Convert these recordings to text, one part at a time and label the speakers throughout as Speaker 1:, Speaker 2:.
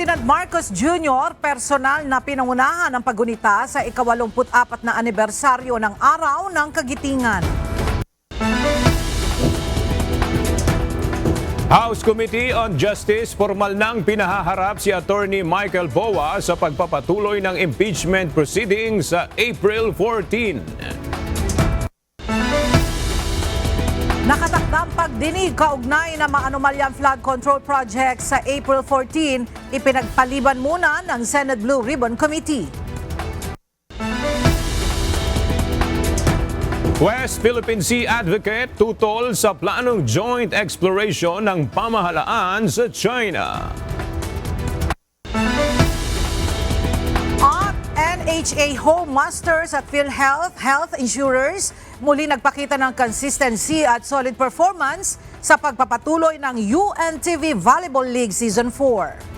Speaker 1: Ferdinand Marcos Jr. personal na pinangunahan ang paggunita sa ika-84 na anibersaryo ng Araw ng Kagitingan.
Speaker 2: House Committee on Justice formal nang pinahaharap si Attorney Michael Boa sa pagpapatuloy ng impeachment proceedings sa April 14.
Speaker 1: Nakatakdang pagdinig kaugnay na maanumalyang flood control project sa April 14, ipinagpaliban muna ng Senate Blue Ribbon Committee.
Speaker 2: West Philippine Sea Advocate tutol sa planong joint exploration ng pamahalaan sa China. At
Speaker 1: NHA Home Masters at PhilHealth Health Insurers muli nagpakita ng consistency at solid performance sa pagpapatuloy ng UNTV Volleyball League Season 4.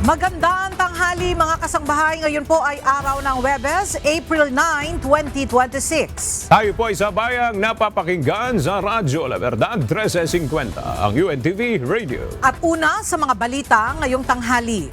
Speaker 1: Magandang tanghali mga kasangbahay. Ngayon po ay araw ng Huwebes, April 9, 2026.
Speaker 2: Tayo po ay sabayang napapakinggan sa Radyo La Verdad 1350, ang UNTV Radio.
Speaker 1: At una sa mga balita ngayong tanghali.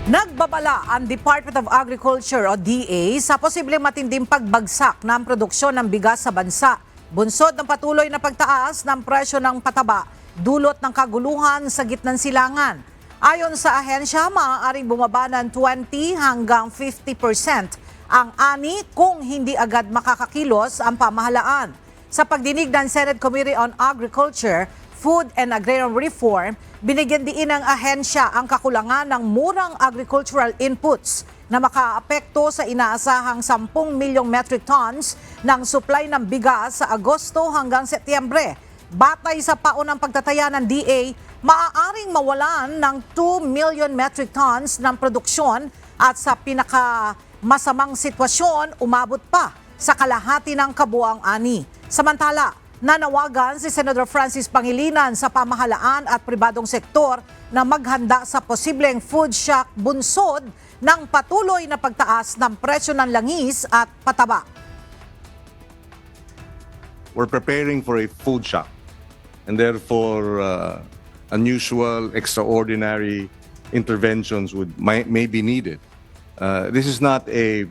Speaker 1: Nagbabala ang Department of Agriculture o DA sa posibleng matinding pagbagsak ng produksyon ng bigas sa bansa. Bunsod ng patuloy na pagtaas ng presyo ng pataba, dulot ng kaguluhan sa gitnang silangan. Ayon sa ahensya, maaaring bumaba ng 20 hanggang 50% ang ani kung hindi agad makakakilos ang pamahalaan. Sa pagdinig ng Senate Committee on Agriculture, Food and Agrarian Reform, binigyan diin ng ahensya ang kakulangan ng murang agricultural inputs na makaapekto sa inaasahang 10 milyong metric tons ng supply ng bigas sa Agosto hanggang Setyembre. Batay sa paunang pagtataya ng DA, maaaring mawalan ng 2 million metric tons ng produksyon at sa pinakamasamang sitwasyon, umabot pa sa kalahati ng kabuang ani. Samantala, nanawagan si Senator Francis Pangilinan sa pamahalaan at pribadong sektor na maghanda sa posibleng food shock bunsod ng patuloy na pagtaas ng presyo ng langis at pataba.
Speaker 3: We're preparing for a food shock. And therefore, unusual, extraordinary interventions may be needed. This is not this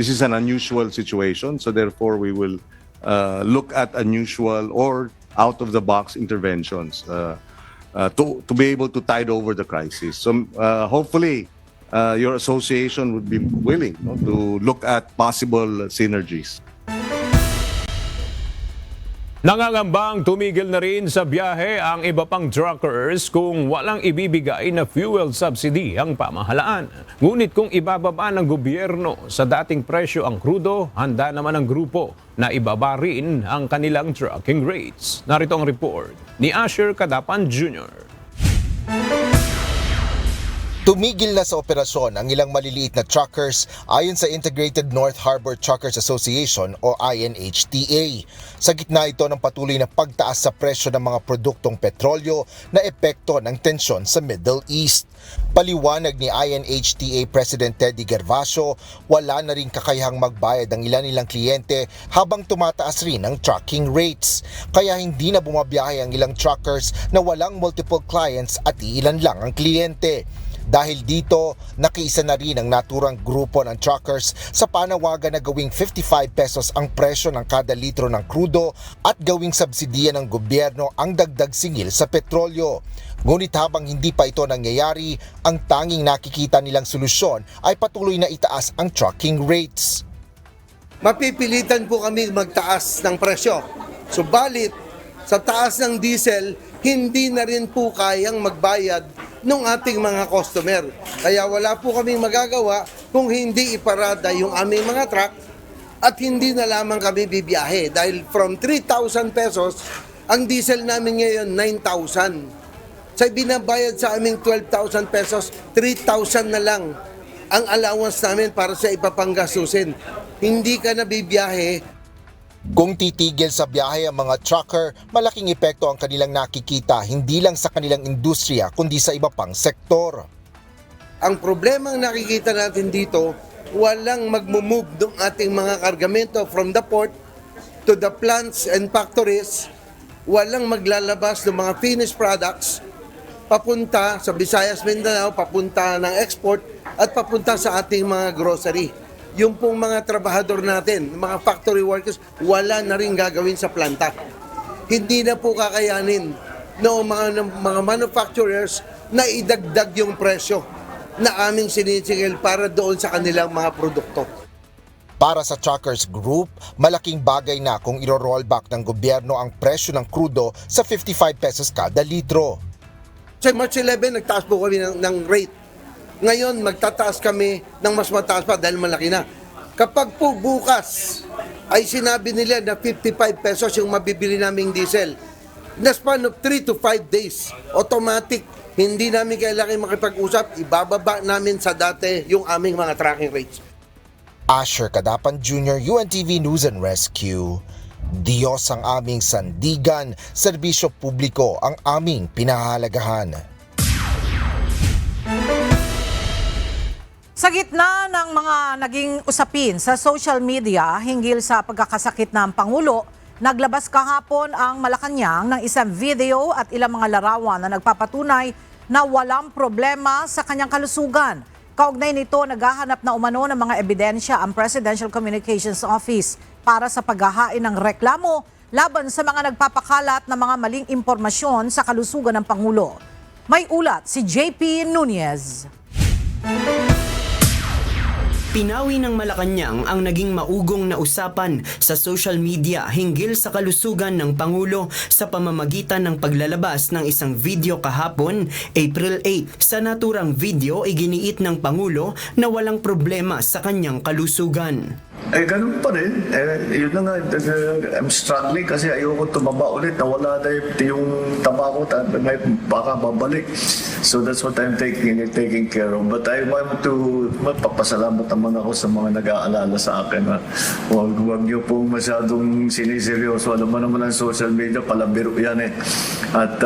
Speaker 3: is an unusual situation. So therefore, we will look at unusual or out-of-the-box interventions to be able to tide over the crisis. So hopefully, your association would be willing to look at possible synergies.
Speaker 2: Nangangambang tumigil na rin sa biyahe ang iba pang truckers kung walang ibibigay na fuel subsidy ang pamahalaan. Ngunit kung ibababa ng gobyerno sa dating presyo ang krudo, handa naman ang grupo na ibaba rin ang kanilang trucking rates. Narito ang report ni Asher Cadapan Jr.
Speaker 4: Tumigil na sa operasyon ang ilang maliliit na truckers ayon sa Integrated North Harbor Truckers Association o INHTA. Sa gitna ito ng patuloy na pagtaas sa presyo ng mga produktong petrolyo na epekto ng tensyon sa Middle East. Paliwanag ni INHTA President Teddy Gervasio, wala na rin kakayahang magbayad ang ilan nilang kliyente habang tumataas rin ang trucking rates. Kaya hindi na bumabiyahe ang ilang truckers na walang multiple clients at ilan lang ang kliyente. Dahil dito, nakiisa na rin ang naturang grupo ng truckers sa panawagan na gawing 55 pesos ang presyo ng kada litro ng krudo at gawing subsidiya ng gobyerno ang dagdag singil sa petrolyo. Ngunit habang hindi pa ito nangyayari, ang tanging nakikita nilang solusyon ay patuloy na itaas ang trucking rates.
Speaker 5: Mapipilitan po kami magtaas ng presyo. Subalit, sa taas ng diesel, hindi na rin po kayang magbayad ng ating mga customer. Kaya wala po kaming magagawa kung hindi iparada yung aming mga truck at hindi na lamang kami bibiyahe. Dahil from 3,000 pesos, ang diesel namin ngayon 9,000. Sa binabayad sa aming 12,000 pesos, 3,000 na lang ang allowance namin para sa ipapanggastusin. Hindi ka na bibiyahe.
Speaker 4: Kung titigil sa biyahe ang mga trucker, malaking epekto ang kanilang nakikita hindi lang sa kanilang industriya kundi sa iba pang sektor.
Speaker 5: Ang problema ang nakikita natin dito, walang magmumove ng ating mga kargamento from the port to the plants and factories, walang maglalabas ng mga finished products papunta sa Visayas, Mindanao, papunta ng export at papunta sa ating mga grocery. Yung pong mga trabahador natin, mga factory workers, wala na rin gagawin sa planta. Hindi na po kakayanin ng mga manufacturers na idagdag yung presyo na aming sinisingil para doon sa kanilang mga produkto.
Speaker 4: Para sa Truckers Group, malaking bagay na kung iro-rollback ng gobyerno ang presyo ng krudo sa 55 pesos kada litro.
Speaker 5: Sa March 11, nagtaas po kami ng rate. Ngayon, magtataas kami ng mas mataas pa dahil malaki na. Kapag po bukas ay sinabi nila na 55 pesos yung mabibili naming diesel, in the span of 3 to 5 days, automatic, hindi namin kailangan makipag-usap, ibababa namin sa dati yung aming mga tracking rates.
Speaker 4: Asher Kadapan Jr., UNTV News and Rescue. Diyos ang aming sandigan, serbisyo publiko ang aming pinahahalagahan.
Speaker 1: Sa gitna ng mga naging usapin sa social media hinggil sa pagkakasakit ng Pangulo, naglabas kahapon ang Malacanang ng isang video at ilang mga larawan na nagpapatunay na walang problema sa kanyang kalusugan. Kaugnay nito, naghahanap na umano ng mga ebidensya ang Presidential Communications Office para sa paghahain ng reklamo laban sa mga nagpapakalat ng mga maling impormasyon sa kalusugan ng Pangulo. May ulat si JP Nunez.
Speaker 6: Pinawi ng Malacanang ang naging maugong na usapan sa social media hinggil sa kalusugan ng Pangulo sa pamamagitan ng paglalabas ng isang video kahapon, April 8. Sa naturang video, iginiit ng Pangulo na walang problema sa kanyang kalusugan.
Speaker 7: Ganun pa rin. Yun na nga, I'm struggling kasi ayoko tumaba ulit. Nawala na yung taba ko, baka babalik. So that's what I'm taking care of. But I want to magpapasalamat naman ako sa mga nag-aalala sa akin. Huwag niyo pong masyadong siniseryoso. Alam mo naman ang social media, palabiro yan eh. At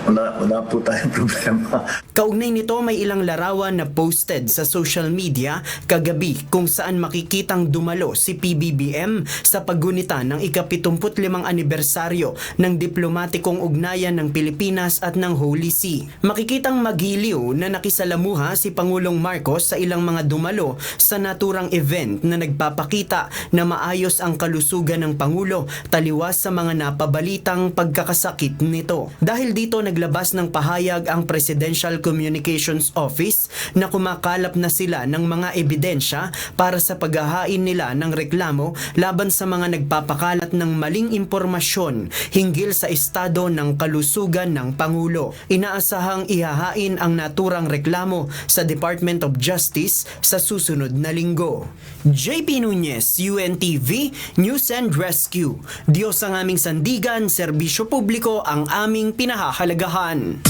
Speaker 7: wala po tayong problema.
Speaker 6: Kaugnay nito, may ilang larawan na posted sa social media kagabi kung saan makikitang dumalo si PBBM sa paggunita ng ika-75 anibersaryo ng diplomatikong ugnayan ng Pilipinas at ng Holy See. Makikitang magiliw na nakisalamuha si Pangulong Marcos sa ilang mga dumalo sa naturang event na nagpapakita na maayos ang kalusugan ng Pangulo taliwas sa mga napabalitang pagkakasakit nito. Dahil dito naglabas ng pahayag ang Presidential Communications Office na kumakalap na sila ng mga ebidensya para sa paghahain nila ng reklamo laban sa mga nagpapakalat ng maling impormasyon hinggil sa estado ng kalusugan ng Pangulo. Inaasahang ihahain ang naturang reklamo sa Department of Justice sa susunod na linggo. JP Nunez, UNTV, News and Rescue. Diyos ang aming sandigan, serbisyo publiko ang aming pinahahalagahan.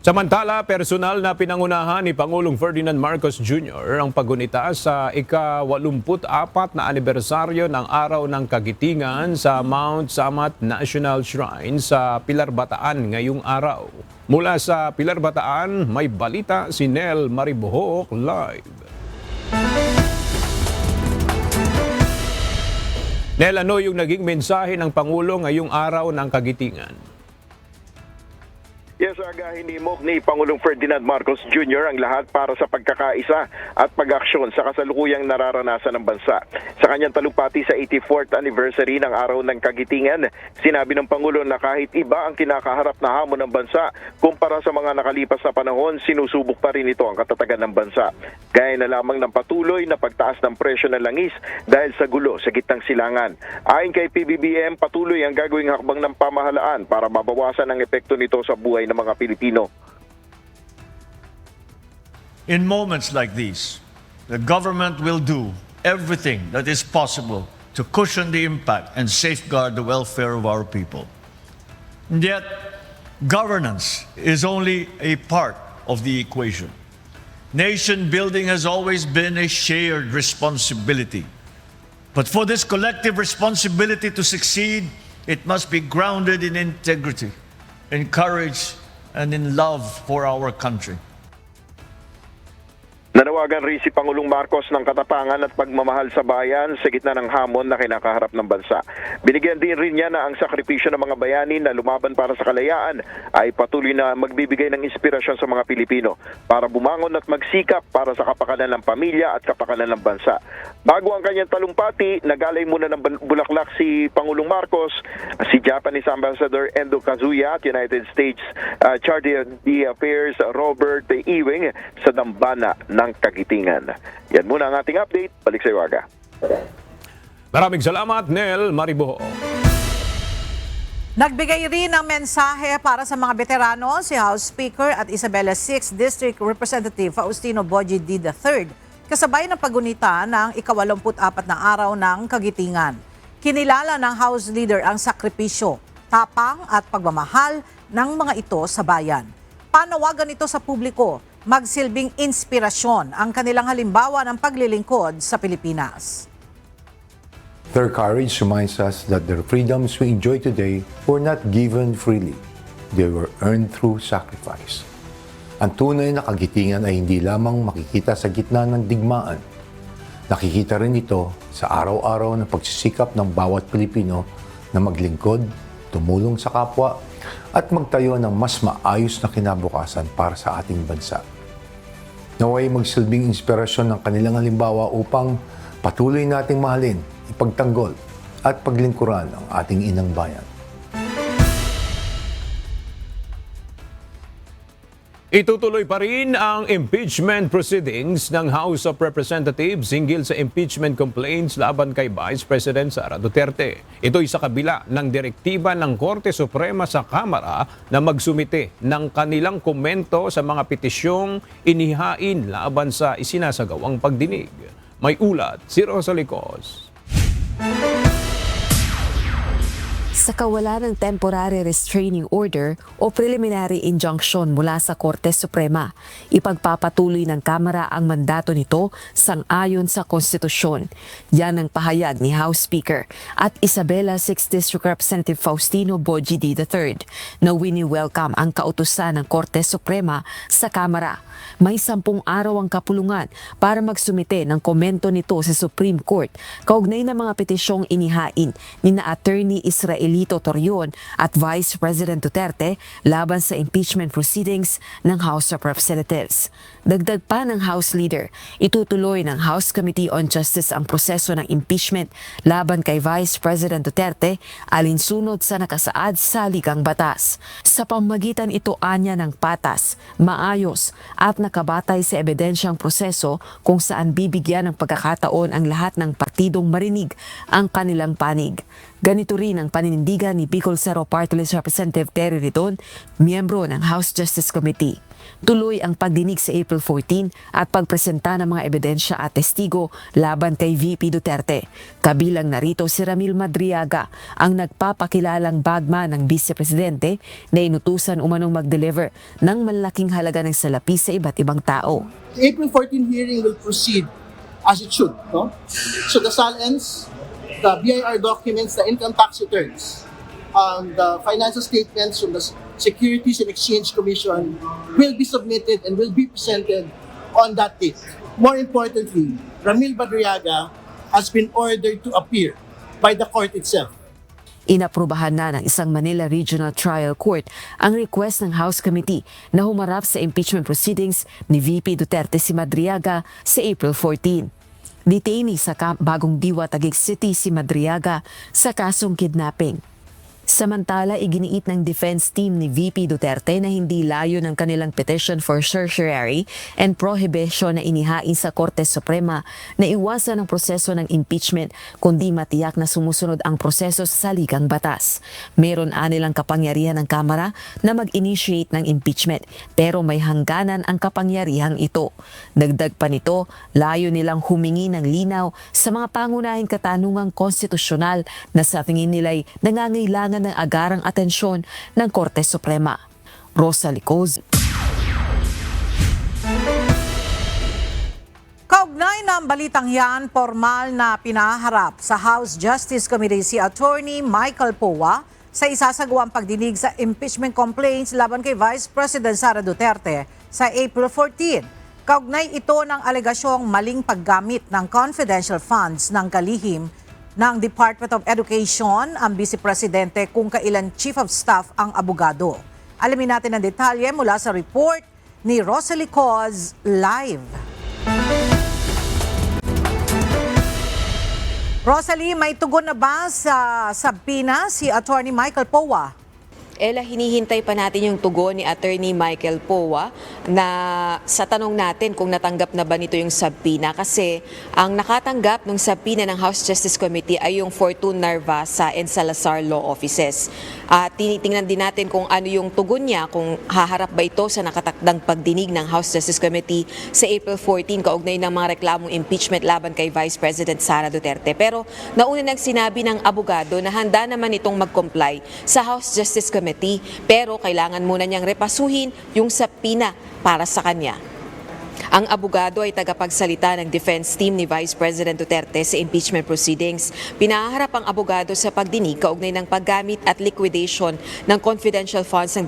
Speaker 2: Samantala, personal na pinangunahan ni Pangulong Ferdinand Marcos Jr. ang paggunita sa ika-84 na anibersaryo ng Araw ng Kagitingan sa Mount Samat National Shrine sa Pilar Bataan ngayong araw. Mula sa Pilar Bataan, may balita si Nel Maribohok live. Nel, ano yung naging mensahe ng Pangulo ngayong Araw ng Kagitingan?
Speaker 8: Yes, Aga, hinimok ni Pangulong Ferdinand Marcos Jr. ang lahat para sa pagkakaisa at pag-aksyon sa kasalukuyang nararanasan ng bansa. Sa kanyang talumpati sa 84th anniversary ng Araw ng Kagitingan, sinabi ng Pangulo na kahit iba ang kinakaharap na hamon ng bansa, kumpara sa mga nakalipas na panahon, sinusubok pa rin ito ang katatagan ng bansa. Gaya na lamang ng patuloy na pagtaas ng presyo ng langis dahil sa gulo sa gitnang silangan. Ayon kay PBBM, patuloy ang gagawing hakbang ng pamahalaan para mabawasan ang epekto nito sa buhay ng mga Pilipino.
Speaker 9: In moments like these, the government will do everything that is possible to cushion the impact and safeguard the welfare of our people. And yet, governance is only a part of the equation. Nation building has always been a shared responsibility. But for this collective responsibility to succeed, it must be grounded in integrity, in courage, and in love for our country.
Speaker 8: Nanawagan rin si Pangulong Marcos ng katapangan at pagmamahal sa bayan sa gitna ng hamon na kinakaharap ng bansa. Binigyan din rin niya na ang sakripisyo ng mga bayani na lumaban para sa kalayaan ay patuloy na magbibigay ng inspirasyon sa mga Pilipino para bumangon at magsikap para sa kapakanan ng pamilya at kapakanan ng bansa. Bago ang kanyang talumpati, nagalay muna ng bulaklak si Pangulong Marcos, si Japanese Ambassador Endo Kazuya at United States Charge d'Affaires Robert Ewing sa dambana ng Kagitingan. Yan muna ang ating update. Balik sa Iwaga.
Speaker 2: Maraming salamat, Nel Maribo.
Speaker 1: Nagbigay rin ng mensahe para sa mga veterano si House Speaker at Isabela 6th District Representative Faustino Boji D. III, kasabay ng pagunita ng ika-84 na araw ng Kagitingan. Kinilala ng House Leader ang sakripisyo, tapang at pagmamahal ng mga ito sa bayan. Panawagan ito sa publiko, magsilbing inspirasyon ang kanilang halimbawa ng paglilingkod sa Pilipinas.
Speaker 10: Their courage reminds us that the freedoms we enjoy today were not given freely. They were earned through sacrifice. Ang tunay na kagitingan ay hindi lamang makikita sa gitna ng digmaan. Nakikita rin ito sa araw-araw na pagsisikap ng bawat Pilipino na maglingkod, tumulong sa kapwa, at magtayo ng mas maayos na kinabukasan para sa ating bansa. Naway magsilbing inspirasyon ng kanilang halimbawa upang patuloy nating mahalin, ipagtanggol at paglingkuran ang ating inang bayan.
Speaker 2: Itutuloy pa rin ang impeachment proceedings ng House of Representatives hinggil sa impeachment complaints laban kay Vice President Sara Duterte. Ito'y sa kabila ng direktiba ng Korte Suprema sa Kamara na magsumite ng kanilang komento sa mga petisyong inihain laban sa isinasagawang pagdinig. May ulat si Rosa Licos.
Speaker 11: Sa kawalan ng temporary restraining order o preliminary injunction mula sa Korte Suprema, ipagpapatuloy ng Kamara ang mandato nito sang-ayon sa konstitusyon. Yan ang pahayag ni House Speaker at Isabela 6th District Representative Faustino Boji D. III na wini-welcome ang kautusan ng Korte Suprema sa Kamara. May 10 araw ang kapulungan para magsumite ng komento nito sa Supreme Court kaugnay ng mga petisyong inihain ni na Attorney Israelito Torion at Vice President Duterte laban sa impeachment proceedings ng House of Representatives. Dagdag pa ng House Leader, itutuloy ng House Committee on Justice ang proseso ng impeachment laban kay Vice President Duterte alinsunod sa nakasaad sa ligang batas. Sa pamamagitan ito anya ng patas, maayos at nakabatay sa ebidensyang proseso kung saan bibigyan ng pagkakataon ang lahat ng partidong marinig ang kanilang panig. Ganito rin ang paninindigan ni Bicol Sero Party List Representative Terry Ridon, miyembro ng House Justice Committee. Tuloy ang pagdinig sa April 14 at pagpresenta ng mga ebidensya at testigo laban kay VP Duterte. Kabilang narito si Ramil Madriaga, ang nagpapakilalang bagman ng Vice Presidente na inutusan umanong mag-deliver ng malaking halaga ng salapi sa iba't ibang tao.
Speaker 12: The April 14 hearing will proceed as it should. No? So the SALNs, the BIR documents, the income tax returns, the financial statements from the Securities and Exchange Commission will be submitted and will be presented on that date. More importantly, Ramil Madriaga has been ordered to appear by the court itself.
Speaker 11: Inaprubahan na ng isang Manila Regional Trial Court ang request ng House Committee na humarap sa impeachment proceedings ni VP Duterte si Madriaga sa April 14. Detainee sa Bagong Diwa, Taguig City si Madriaga sa kasong kidnapping. Samantala, iginiit ng defense team ni VP Duterte na hindi layo ng kanilang petition for certiorari and prohibition na inihain sa Korte Suprema na iwasan ang proseso ng impeachment kundi matiyak na sumusunod ang proseso sa saligang batas. Meron anilang kapangyarihan ng Kamara na mag-initiate ng impeachment pero may hangganan ang kapangyarihang ito. Dagdag pa nito, layo nilang humingi ng linaw sa mga pangunahing katanungang konstitusyonal na sa tingin nila'y nangangailangan ng agarang atensyon ng Korte Suprema. Rosa Licos.
Speaker 1: Kaugnay ng balitang yan, formal na pinaharap sa House Justice Committee si Attorney Michael Poa sa isasagawang pagdinig sa impeachment complaints laban kay Vice President Sara Duterte sa April 14. Kaugnay ito ng alegasyong maling paggamit ng confidential funds ng kalihim ng Department of Education ang Vice Presidente kung kailan Chief of Staff ang abogado. Alamin natin ang detalye mula sa report ni Rosalie Coz live. Rosalie, may tugon na ba sa sabpina si Attorney Michael Powa?
Speaker 13: Ella, hinihintay pa natin yung tugon ni Attorney Michael Powa na sa tanong natin kung natanggap na ba nito yung subpoena kasi ang nakatanggap ng subpoena ng House Justice Committee ay yung Fortune Narvasa and Salazar Law Offices. Tinitingnan din natin kung ano yung tugon niya, kung haharap ba ito sa nakatakdang pagdinig ng House Justice Committee sa April 14 kaugnay ng mga reklamong impeachment laban kay Vice President Sara Duterte. Pero nauna nang sinabi ng abogado na handa naman itong mag-comply sa House Justice Committee pero kailangan muna niyang repasuhin yung subpoena para sa kanya. Ang abogado ay tagapagsalita ng defense team ni Vice President Duterte sa impeachment proceedings. Pinaharap ang abogado sa pagdinig kaugnay ng paggamit at liquidation ng confidential funds ng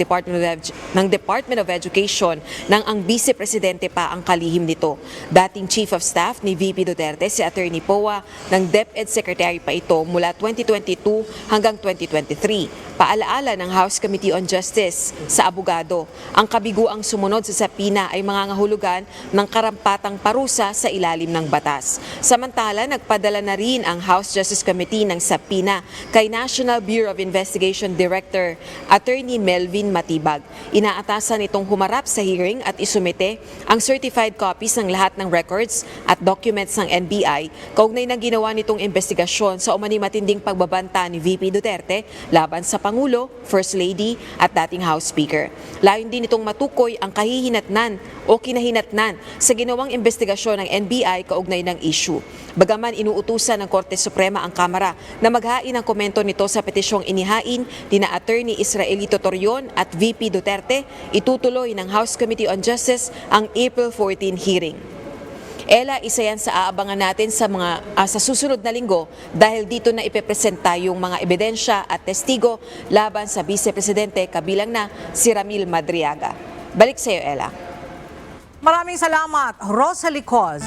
Speaker 13: Department of Education nang ang Vice Presidente pa ang kalihim nito. Dating Chief of Staff ni VP Duterte si Attorney Powa ng DepEd Secretary pa ito mula 2022 hanggang 2023. Paalaala ng House Committee on Justice sa abogado, ang kabiguang sumunod sa subpoena ay mangangahulugan ng karampatang parusa sa ilalim ng batas. Samantala, nagpadala na rin ang House Justice Committee ng subpoena kay National Bureau of Investigation Director Attorney Melvin Matibag. Inaatasan itong humarap sa hearing at isumite ang certified copies ng lahat ng records at documents ng NBI kaugnay ng ginawa nitong investigasyon sa umani matinding pagbabanta ni VP Duterte laban sa Pangulo, First Lady at dating House Speaker. Layon din itong matukoy ang kahihinatnan o kinahinatnan sa ginawang investigasyon ng NBI kaugnay ng issue. Bagaman inuutusan ng Korte Suprema ang Kamara na maghain ng komento nito sa petisyong inihain ni na Attorney Israelito Torion at VP Duterte, itutuloy ng House Committee on Justice ang April 14 hearing. Ella, isa yan sa aabangan natin sa susunod na linggo dahil dito na ipepresenta yung mga ebidensya at testigo laban sa Vice Presidente kabilang na si Ramil Madriaga. Balik sa iyo, Ella.
Speaker 1: Maraming salamat, Rosalie Coz.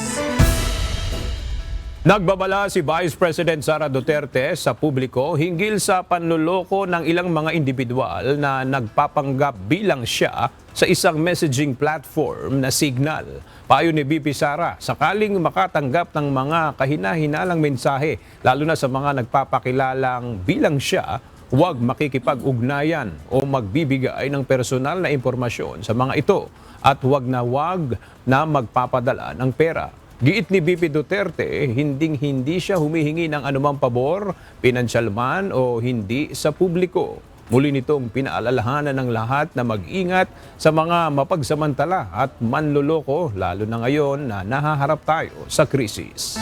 Speaker 2: Nagbabala si Vice President Sara Duterte sa publiko hinggil sa panloloko ng ilang mga individual na nagpapanggap bilang siya sa isang messaging platform na Signal. Payo ni VP Sara, sakaling makatanggap ng mga kahina-hinalang mensahe, lalo na sa mga nagpapakilalang bilang siya, huwag makikipag-ugnayan o magbibigay ng personal na impormasyon sa mga ito at huwag na magpapadala ng pera. Giit ni VP Duterte, hinding-hindi siya humihingi ng anumang pabor, pinansyal man o hindi sa publiko. Muli nitong pinaalalahanan ng lahat na mag-ingat sa mga mapagsamantala at manloloko, lalo na ngayon na nahaharap tayo sa krisis.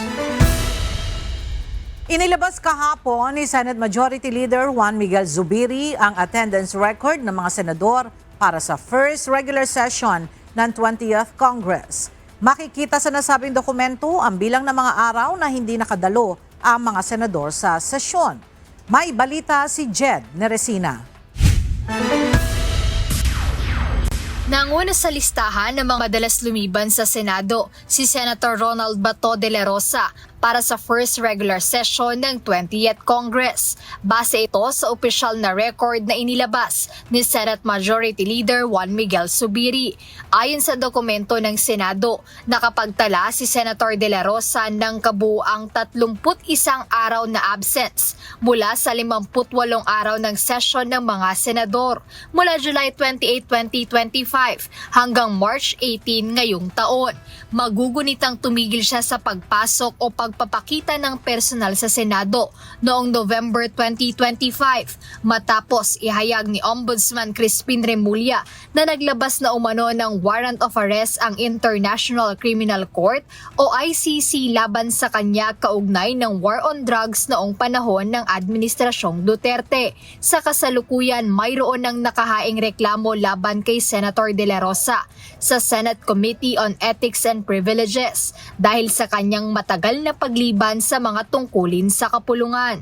Speaker 1: Inilabas kahapon ni Senate Majority Leader Juan Miguel Zubiri ang attendance record ng mga senador para sa first regular session ng 20th Congress. Makikita sa nasabing dokumento ang bilang ng mga araw na hindi nakadalo ang mga senador sa sesyon. May balita si Jed Neresina.
Speaker 14: Nanguna sa listahan ng mga madalas lumiban sa Senado, si Senator Ronald Bato de la Rosa para sa first regular session ng 20th Congress. Base ito sa opisyal na record na inilabas ni Senate Majority Leader Juan Miguel Zubiri. Ayon sa dokumento ng Senado, nakapagtala si Senator de la Rosa ng kabuuang 31 araw na absence mula sa 58 araw ng session ng mga senador mula July 28, 2025 hanggang March 18 ngayong taon. Magugunitang tumigil siya sa pagpasok o pagpapakita ng personal sa Senado noong November 2025 matapos ihayag ni Ombudsman Crispin Remulla na naglabas na umano ng warrant of arrest ang International Criminal Court o ICC laban sa kanya kaugnay ng war on drugs noong panahon ng Administrasyong Duterte. Sa kasalukuyan, mayroon ng nakahaing reklamo laban kay Senator De La Rosa sa Senate Committee on Ethics and Privileges dahil sa kanyang matagal na pagliban sa mga tungkulin sa kapulungan.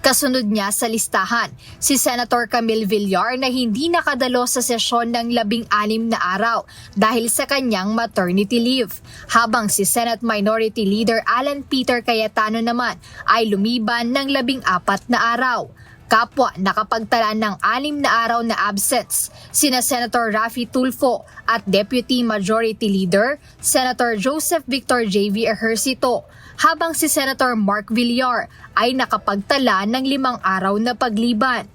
Speaker 14: Kasunod niya sa listahan, si Senator Camille Villar na hindi nakadalo sa sesyon ng 16 na araw dahil sa kanyang maternity leave. Habang si Senate Minority Leader Alan Peter Cayetano naman ay lumiban ng 14 na araw. Kapwa nakapagtala ng 6 na araw na absence, sina Senator Raffy Tulfo at Deputy Majority Leader Senator Joseph Victor J.V. Ejercito, habang si Senator Mark Villar ay nakapagtala ng 5 araw na pagliban.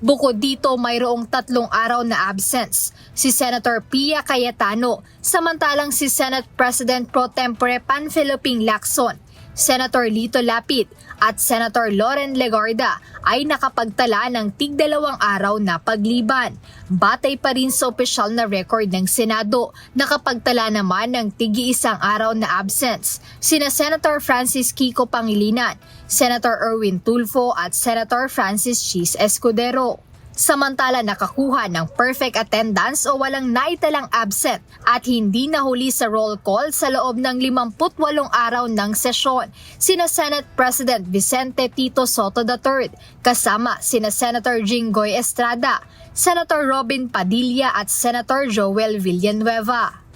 Speaker 14: Bukod dito, mayroong 3 araw na absence, si Senator Pia Cayetano, samantalang si Senate President Pro Tempore Panfiloping Lacson, Senator Lito Lapid at Senator Loren Legarda ay nakapagtala ng tig-2 araw na pagliban. Batay pa rin sa opisyal na record ng Senado, nakapagtala naman ng tig-1 araw na absence sina Senator Francis Kiko Pangilinan, Senator Erwin Tulfo at Senator Francis Cheese Escudero. Samantala nakakuha ng perfect attendance o walang naitalang absent at hindi nahuli sa roll call sa loob ng 58 araw ng sesyon sina Senate President Vicente Tito Soto III kasama sina Senator Jinggoy Estrada, Senator Robin Padilla at Senator Joel Villanueva.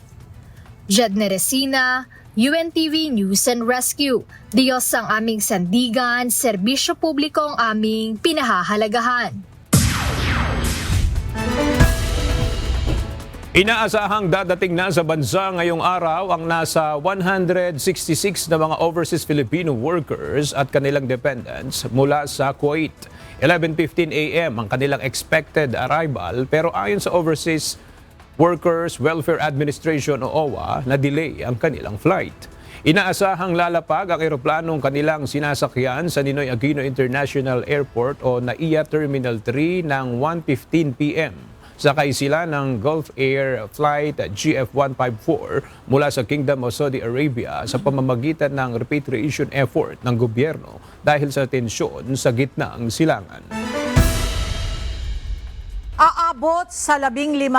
Speaker 14: Jedne Resina, UNTV News and Rescue. Diyos ang aming sandigan, serbisyo publiko ang aming pinahahalagahan.
Speaker 2: Inaasahang dadating na sa bansa ngayong araw ang nasa 166 na mga overseas Filipino workers at kanilang dependents mula sa Kuwait. 11:15 a.m. ang kanilang expected arrival, pero ayon sa Overseas Workers Welfare Administration o OWA, na-delay ang kanilang flight. Inaasahang lalapag ang eroplanong kanilang sinasakyan sa Ninoy Aquino International Airport o NAIA Terminal 3 ng 1:15 p.m. Sakay sila ng Gulf Air Flight GF154 mula sa Kingdom of Saudi Arabia sa pamamagitan ng repatriation effort ng gobyerno dahil sa tensyon sa gitnang silangan.
Speaker 1: Aabot sa 15,000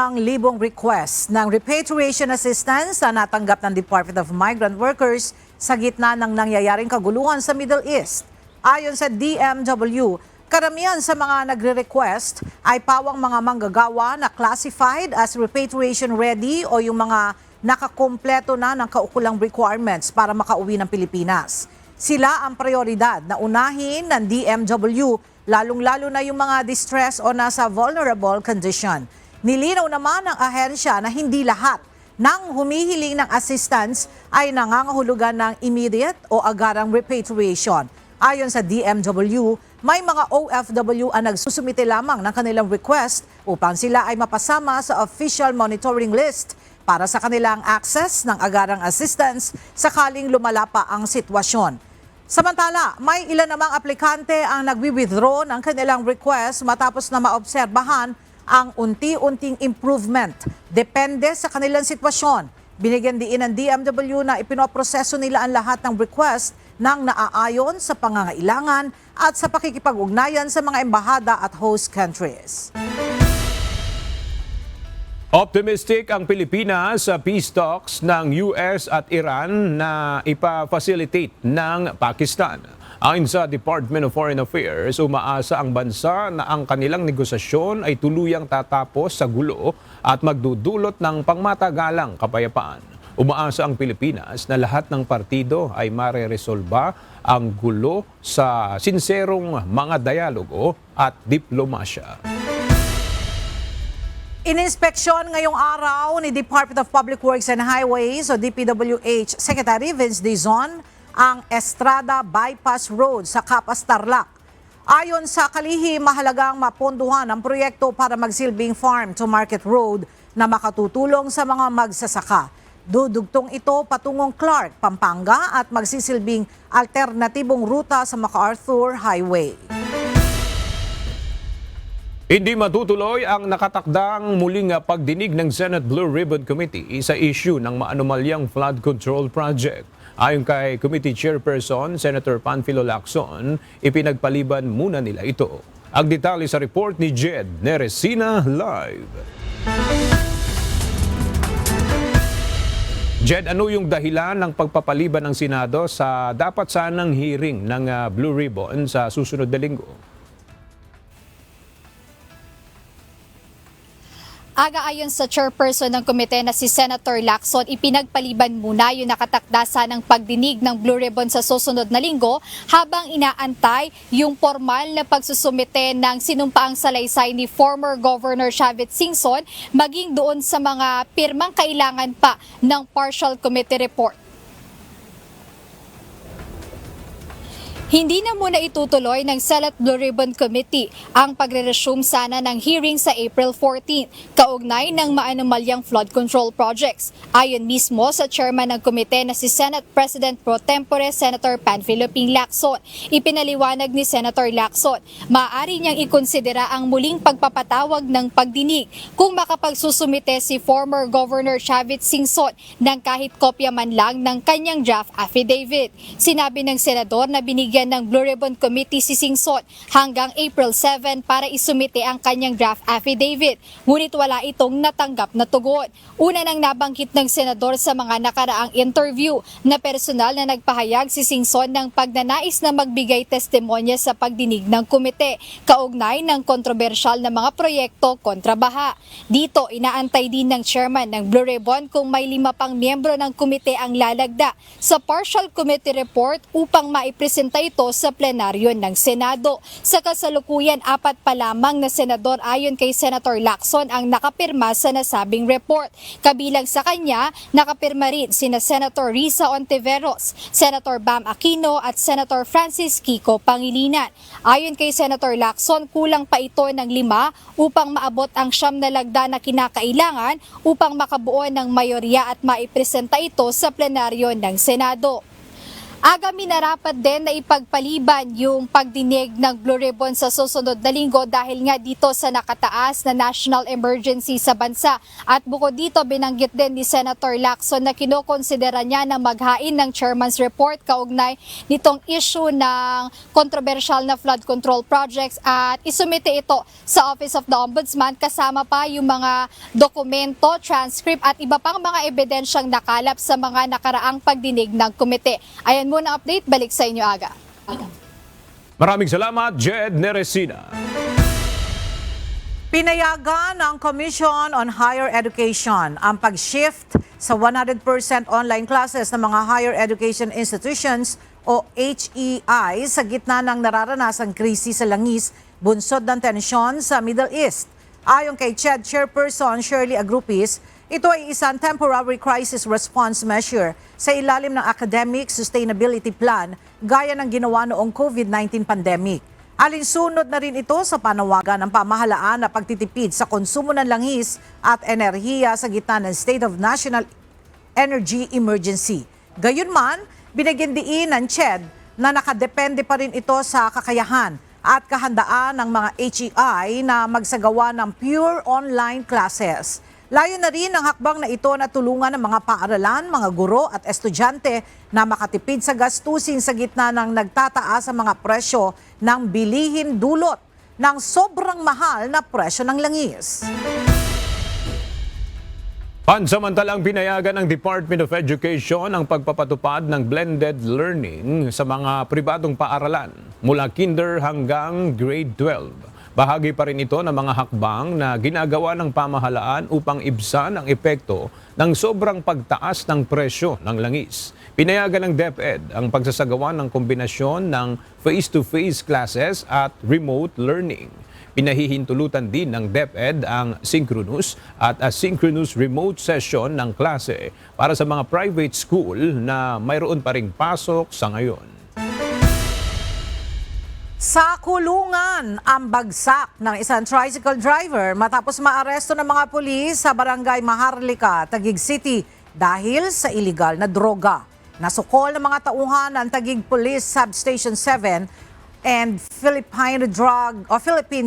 Speaker 1: request ng repatriation assistance na natanggap ng Department of Migrant Workers sa gitna ng nangyayaring kaguluhan sa Middle East. Ayon sa DMW, karamihan sa mga nagre-request ay pawang mga manggagawa na classified as repatriation ready o yung mga nakakumpleto na ng kaukulang requirements para makauwi ng Pilipinas. Sila ang prioridad na unahin ng DMW, lalong-lalo na yung mga distress o nasa vulnerable condition. Nilinaw naman ng ahensya na hindi lahat ng humihiling ng assistance ay nangangahulugan ng immediate o agarang repatriation. Ayon sa DMW, may mga OFW ang nagsusumite lamang ng kanilang request upang sila ay mapasama sa official monitoring list para sa kanilang access ng agarang assistance sakaling lumala pa ang sitwasyon. Samantala, may ilan namang aplikante ang nagwi-withdraw ng kanilang request matapos na maobserbahan ang unti-unting improvement. Depende sa kanilang sitwasyon. Binigyan diin ng DMW na ipinoproseso nila ang lahat ng request nang naaayon sa pangangailangan at sa pakikipag-ugnayan sa mga embahada at host countries.
Speaker 2: Optimistic ang Pilipinas sa peace talks ng US at Iran na ipa-facilitate ng Pakistan. Ayon sa Department of Foreign Affairs, umaasa ang bansa na ang kanilang negosasyon ay tuluyang tatapos sa gulo at magdudulot ng pangmatagalang kapayapaan. Umaasa ang Pilipinas na lahat ng partido ay mareresolba ang gulo sa sinserong mga dialogo at diplomasya.
Speaker 1: Ininspeksyon ngayong araw ni Department of Public Works and Highways o DPWH Secretary Vince Dizon ang Estrada Bypass Road sa Capas, Tarlac. Ayon sa kalihim, mahalagang maponduhan ang proyekto para magsilbing farm-to-market road na makatutulong sa mga magsasaka. Dudugtong ito patungong Clark, Pampanga at magsisilbing alternatibong ruta sa MacArthur Highway.
Speaker 2: Hindi matutuloy ang nakatakdang muling pagdinig ng Senate Blue Ribbon Committee sa issue ng maanumalyang flood control project. Ayon kay Committee Chairperson Senator Panfilo Lacson, ipinagpaliban muna nila ito. Ang detalye sa report ni Jed Neresina live. Jed, ano yung dahilan ng pagpapaliban ng Senado sa dapat sanang hearing ng Blue Ribbon sa susunod na linggo?
Speaker 14: Aga ayon sa chairperson ng komite na si Senator Lacson, ipinagpaliban muna yung nakatakdasa ng pagdinig ng Blue Ribbon sa susunod na linggo habang inaantay yung formal na pagsusumite ng sinumpaang salaysay ni former Governor Chavit Singson maging doon sa mga pirmang kailangan pa ng partial committee report. Hindi na muna itutuloy ng Senate Blue Ribbon Committee ang pagre-resume sana ng hearing sa April 14, kaugnay ng maanumalyang flood control projects. Ayon mismo sa chairman ng komite na si Senate President Pro Tempore Senator Panfilo Ping Lacson, ipinaliwanag ni Senator Lacson, maaari niyang ikonsidera ang muling pagpapatawag ng pagdinig kung makapagsusumite si former Governor Chavit Singson ng kahit kopya man lang ng kanyang draft affidavit. Sinabi ng senador na binigyan ng Blue Ribbon Committee si Singson hanggang April 7 para isumite ang kanyang draft affidavit, ngunit wala itong natanggap na tugon. Una nang nabanggit ng senador sa mga nakaraang interview na personal na nagpahayag si Singson ng pagnanais na magbigay testimonya sa pagdinig ng komite, kaugnay ng kontrobersyal na mga proyekto kontra baha. Dito, inaantay din ng chairman ng Blue Ribbon kung may 5 pang miyembro ng komite ang lalagda sa partial committee report upang maipresenta ito sa plenaryo ng Senado. Sa kasalukuyan, 4 pa lamang na senador ayon kay Senator Lacson ang nakapirma sa nasabing report. Kabilang sa kanya, nakapirma rin sina Senator Risa Ontiveros, Senator Bam Aquino at Senator Francis Kiko Pangilinan. Ayon kay Senator Lacson, kulang pa ito ng 5 upang maabot ang 9 na lagda na kinakailangan upang makabuo ng mayorya at maipresenta ito sa plenaryo ng Senado. Aga minarapat din na ipagpaliban yung pagdinig ng Blue Ribbon sa susunod na linggo dahil nga dito sa nakataas na national emergency sa bansa. At bukod dito, binanggit din ni Senator Lacson na kinokonsidera niya na maghain ng chairman's report kaugnay nitong issue ng controversial na flood control projects at isumite ito sa Office of the Ombudsman kasama pa yung mga dokumento, transcript at iba pang mga ebidensyang nakalap sa mga nakaraang pagdinig ng komite. Ayan muna update, balik sa inyo Aga.
Speaker 2: Maraming salamat, Jed Neresina.
Speaker 1: Pinayagan ng Commission on Higher Education ang pag-shift sa 100% online classes ng mga higher education institutions o HEI sa gitna ng nararanasang krisis sa langis bunsod ng tensyon sa Middle East. Ayon kay CHED Chairperson Shirley Agrupis, ito ay isang temporary crisis response measure sa ilalim ng Academic Sustainability Plan gaya ng ginawa noong COVID-19 pandemic. Alinsunod na rin ito sa panawagan ng pamahalaan na pagtitipid sa konsumo ng langis at enerhiya sa gitna ng State of National Energy Emergency. Gayunman, binigyan diin ng CHED na nakadepende pa rin ito sa kakayahan at kahandaan ng mga HEI na magsagawa ng pure online classes. Layo na rin ang hakbang na ito na tulungan ng mga paaralan, mga guro at estudyante na makatipid sa gastusin sa gitna ng nagtataas ang mga presyo ng bilihin dulot ng sobrang mahal na presyo ng langis.
Speaker 2: Pansamantalang pinayagan ng Department of Education ang pagpapatupad ng blended learning sa mga pribadong paaralan mula kinder hanggang grade 12. Bahagi pa rin ito ng mga hakbang na ginagawa ng pamahalaan upang ibsan ang epekto ng sobrang pagtaas ng presyo ng langis. Pinayagan ng DepEd ang pagsasagawa ng kombinasyon ng face-to-face classes at remote learning. Pinahihintulutan din ng DepEd ang synchronous at asynchronous remote session ng klase para sa mga private school na mayroon pa ring pasok sa ngayon.
Speaker 1: Sa kulungan ang bagsak ng isang tricycle driver matapos maaresto ng mga pulis sa barangay Maharlika, Taguig City dahil sa iligal na droga. Nasukol ng mga tauhan ng Taguig Police Substation 7 and Philippine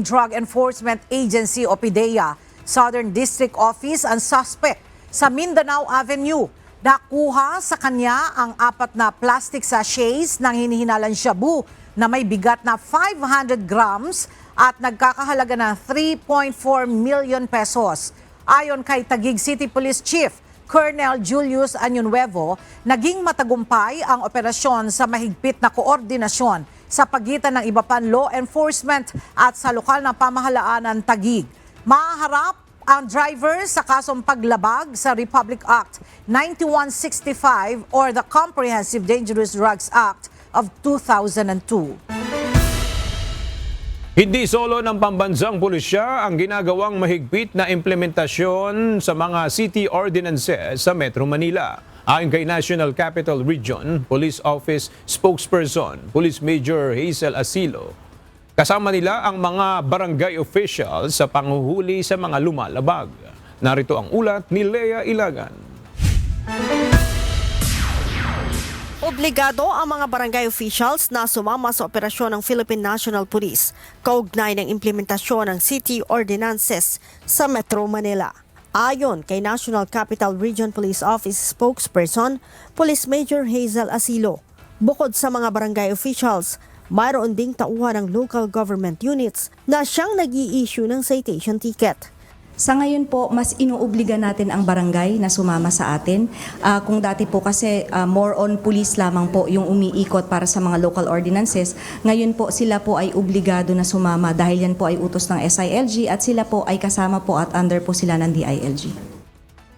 Speaker 1: Drug Enforcement Agency o PIDEA Southern District Office ang suspect sa Mindanao Avenue. Nakuha sa kanya ang 4 na plastic sachets ng hinihinalang shabu na may bigat na 500 grams at nagkakahalaga ng 3.4 million pesos. Ayon kay Taguig City Police Chief Colonel Julius Añonuevo, naging matagumpay ang operasyon sa mahigpit na koordinasyon sa pagitan ng iba pang law enforcement at sa lokal na pamahalaan ng Taguig. Maharap ang driver sa kasong paglabag sa Republic Act 9165 or the Comprehensive Dangerous Drugs Act of 2002.
Speaker 2: Hindi solo ng pambansang pulisya ang ginagawang mahigpit na implementasyon sa mga city ordinances sa Metro Manila. Ayon kay National Capital Region Police Office spokesperson, Police Major Hazel Asilo, kasama nila ang mga barangay officials sa panghuhuli sa mga lumalabag. Narito ang ulat ni Lea Ilagan.
Speaker 15: Obligado ang mga barangay officials na sumama sa operasyon ng Philippine National Police kaugnay ng implementasyon ng city ordinances sa Metro Manila. Ayon kay National Capital Region Police Office spokesperson, Police Major Hazel Asilo, bukod sa mga barangay officials, mayroon ding tauhan ng local government units na siyang nag-i-issue ng citation ticket.
Speaker 16: Sa ngayon po, mas inuobliga natin ang barangay na sumama sa atin. Kung dati po kasi more on police lamang po yung umiikot para sa mga local ordinances, ngayon po sila po ay obligado na sumama dahil yan po ay utos ng SILG at sila po ay kasama po at under po sila ng DILG.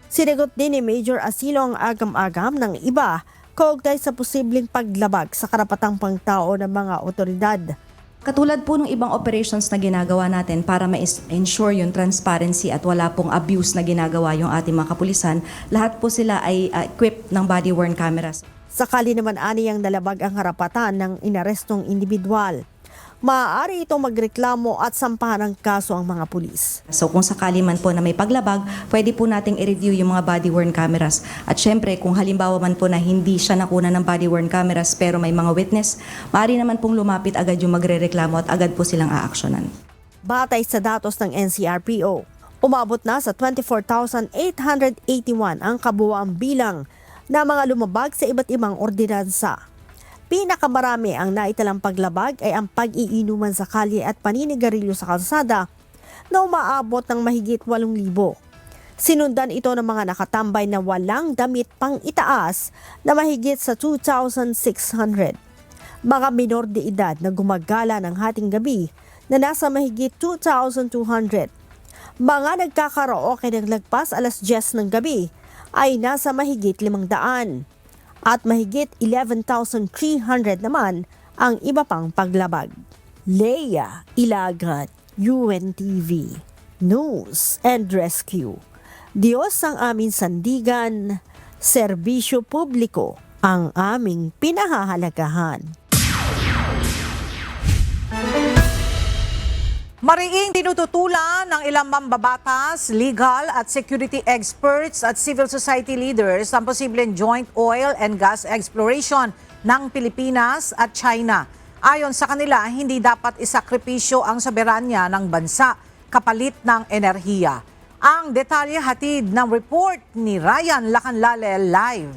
Speaker 15: Sinagot din ni Major Asilo ang agam-agam ng iba kaugnay sa posibleng paglabag sa karapatang pangtao ng mga otoridad.
Speaker 16: Katulad po ng ibang operations na ginagawa natin para ma-ensure yung transparency at wala pong abuse na ginagawa yung ating mga kapulisan, lahat po sila ay equipped ng body-worn cameras.
Speaker 15: Sakali naman aniyang nalabag ang karapatan ng inarestong individual, maaari itong magreklamo at sampahan ng kaso ang mga pulis.
Speaker 16: So kung sakali man po na may paglabag, pwede po nating i-review yung mga body-worn cameras. At syempre, kung halimbawa man po na hindi siya nakuna ng body-worn cameras pero may mga witness, maaari naman pong lumapit agad yung magrereklamo at agad po silang aaksyonan.
Speaker 15: Batay sa datos ng NCRPO, umabot na sa 24,881 ang kabuuang bilang na mga lumabag sa iba't ibang ordinansa. Pinakamarami ang naitalang paglabag ay ang pag-iinuman sa kalye at paninigarilyo sa kalsada na umaabot ng mahigit 8,000. Sinundan ito ng mga nakatambay na walang damit pang itaas na mahigit sa 2,600. Mga minor de edad na gumagala ng hating gabi na nasa mahigit 2,200. Mga nagkakaraoke ng lagpas alas 10 ng gabi ay nasa mahigit 500. At mahigit 11,300 naman ang iba pang paglabag. Lea Ilagan, UNTV, News and Rescue. Diyos ang aming sandigan, serbisyo publiko ang aming pinahahalagahan.
Speaker 1: Mariing tinututulan ng ilang mambabatas, legal at security experts at civil society leaders ang posibleng joint oil and gas exploration ng Pilipinas at China. Ayon sa kanila, hindi dapat isakripisyo ang soberanya ng bansa kapalit ng enerhiya. Ang detalye hatid ng report ni Ryan Lacanlale live.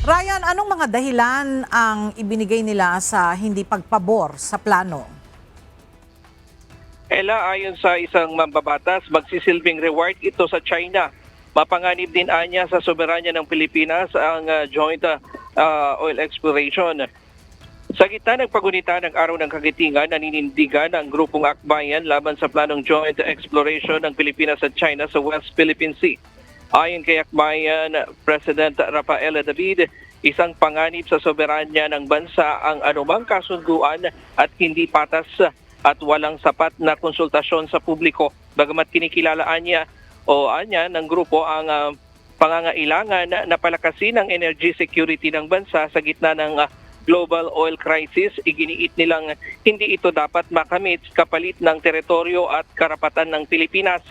Speaker 1: Ryan, anong mga dahilan ang ibinigay nila sa hindi pagpabor sa plano?
Speaker 17: Ella, ayon sa isang mambabatas, magsisilbing reward ito sa China. Mapanganib din anya sa soberanya ng Pilipinas ang joint oil exploration. Sa gitna ng pagunita ng Araw ng Kagitingan, naninindigan ang grupong akbayan laban sa planong joint exploration ng Pilipinas at China sa West Philippine Sea. Ayon kay Akbayan President Rafaela David, isang panganib sa soberanya ng bansa ang anumang kasunduan at hindi patas at walang sapat na konsultasyon sa publiko. Bagamat kinikilalaan niya ng grupo ang pangangailangan na palakasin ang energy security ng bansa sa gitna ng global oil crisis, iginiit nilang hindi ito dapat makamit kapalit ng teritoryo at karapatan ng Pilipinas.